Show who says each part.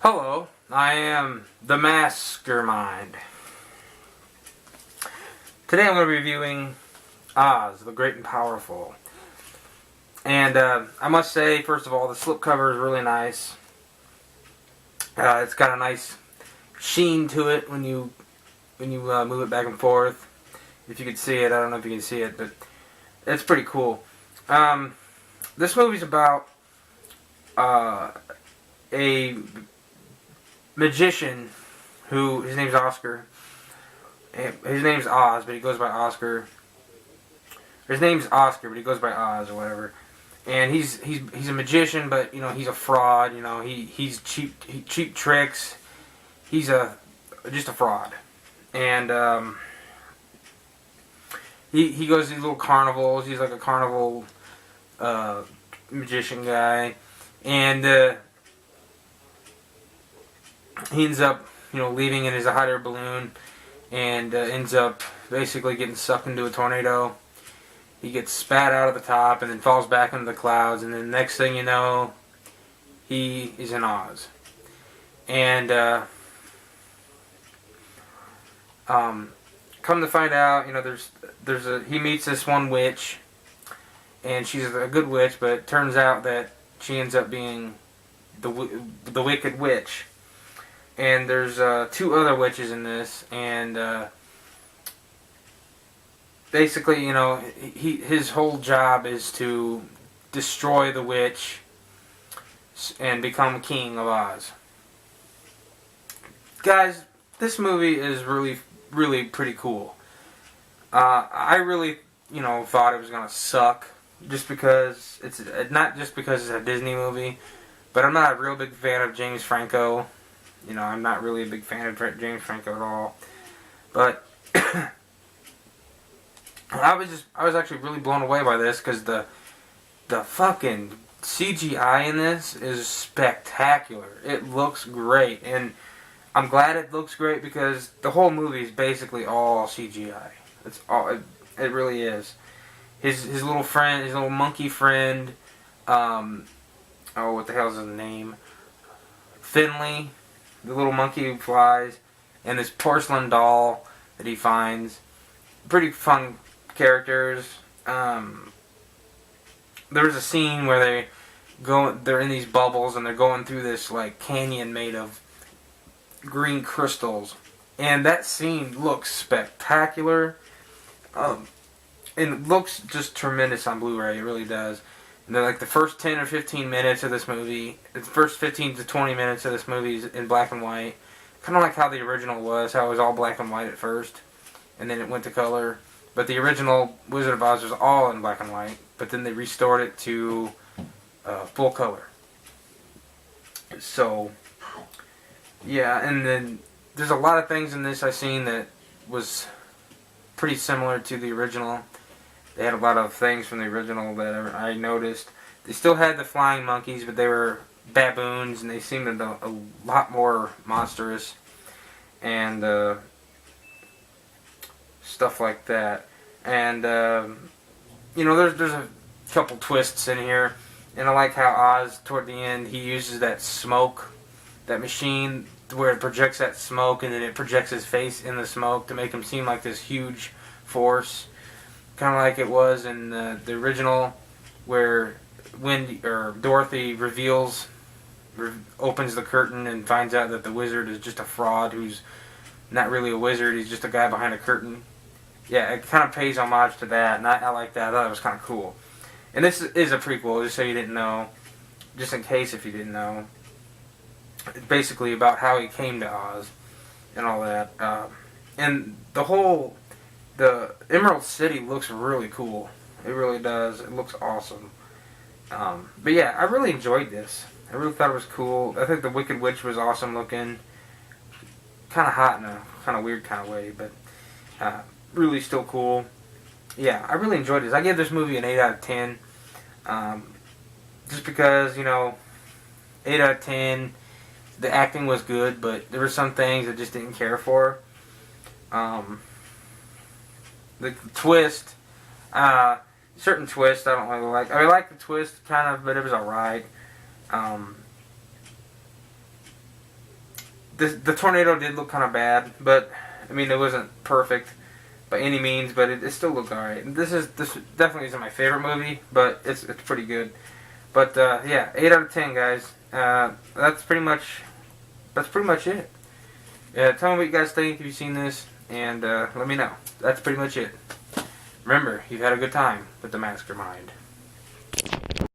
Speaker 1: Hello, I am the Maskermind. Today I'm going to be reviewing Oz, the Great and Powerful. And I must say, first of all, the slipcover is really nice. It's got a nice sheen to it when you move it back and forth. If you could see it, I don't know if you can see it, but it's pretty cool. This movie's about a magician who, his name's Oscar. His name's Oz, but he goes by Oscar. His name's Oscar, but he goes by Oz or whatever. And he's a magician, but he's a fraud. He's cheap tricks. He's just a fraud. And he goes to these little carnivals. He's like a carnival magician guy, and he ends up leaving in his hot air balloon, and ends up basically getting sucked into a tornado. He gets spat out of the top and then falls back into the clouds, and then next thing you know, he is in Oz. And come to find out, he meets this one witch, and she's a good witch, but it turns out that she ends up being the Wicked Witch. And there's two other witches in this, and basically, his whole job is to destroy the witch and become king of Oz. Guys, this movie is really, really pretty cool. I really, thought it was gonna suck, just because it's not just because it's a Disney movie, but I'm not a real big fan of James Franco. I'm not really a big fan of James Franco at all. But I was actually really blown away by this, because the fucking CGI in this is spectacular. It looks great, and I'm glad it looks great, because the whole movie is basically all CGI. It's all it really is. His little friend, his little monkey friend. What the hell's his name? Finley. The little monkey who flies, and this porcelain doll that he finds. Pretty fun characters. There's a scene where they're in these bubbles, and they're going through this like canyon made of green crystals, and that scene looks spectacular. And it looks just tremendous on Blu-ray. It really does. And then, like, the first 10 or 15 minutes of this movie, the first 15 to 20 minutes of this movie is in black and white. Kind of like how the original was, how it was all black and white at first, and then it went to color. But the original Wizard of Oz was all in black and white, but then they restored it to full color. So, yeah, and then there's a lot of things in this I've seen that was pretty similar to the original. They had a lot of things from the original that I noticed. They still had the flying monkeys, but they were baboons, and they seemed a lot more monstrous, and stuff like that. And there's a couple twists in here, and I like how Oz, toward the end, he uses that smoke, that machine where it projects that smoke, and then it projects his face in the smoke to make him seem like this huge force. Kind of like it was in the original, where Dorothy opens the curtain and finds out that the wizard is just a fraud who's not really a wizard, he's just a guy behind a curtain. Yeah, it kind of pays homage to that, and I like that. I thought it was kind of cool. And this is a prequel, just so you didn't know, just in case if you didn't know. It's basically about how he came to Oz and all that. And the Emerald City looks really cool. It really does. It looks awesome. But yeah, I really enjoyed this. I really thought it was cool. I think the Wicked Witch was awesome looking. Kind of hot in a kind of weird kind of way, but really still cool. Yeah, I really enjoyed this. I gave this movie an 8 out of 10. Just because, 8 out of 10. The acting was good, but there were some things I just didn't care for. The twist, certain twists I don't really like. I like the twist, kind of, but it was alright. the tornado did look kind of bad, but I mean it wasn't perfect by any means, but it still looked alright. This definitely isn't my favorite movie, but it's pretty good. But yeah, 8 out of 10, guys. That's pretty much it. Tell me what you guys think if you've seen this, and let me know. That's pretty much it. Remember, you've had a good time with the Mastermind.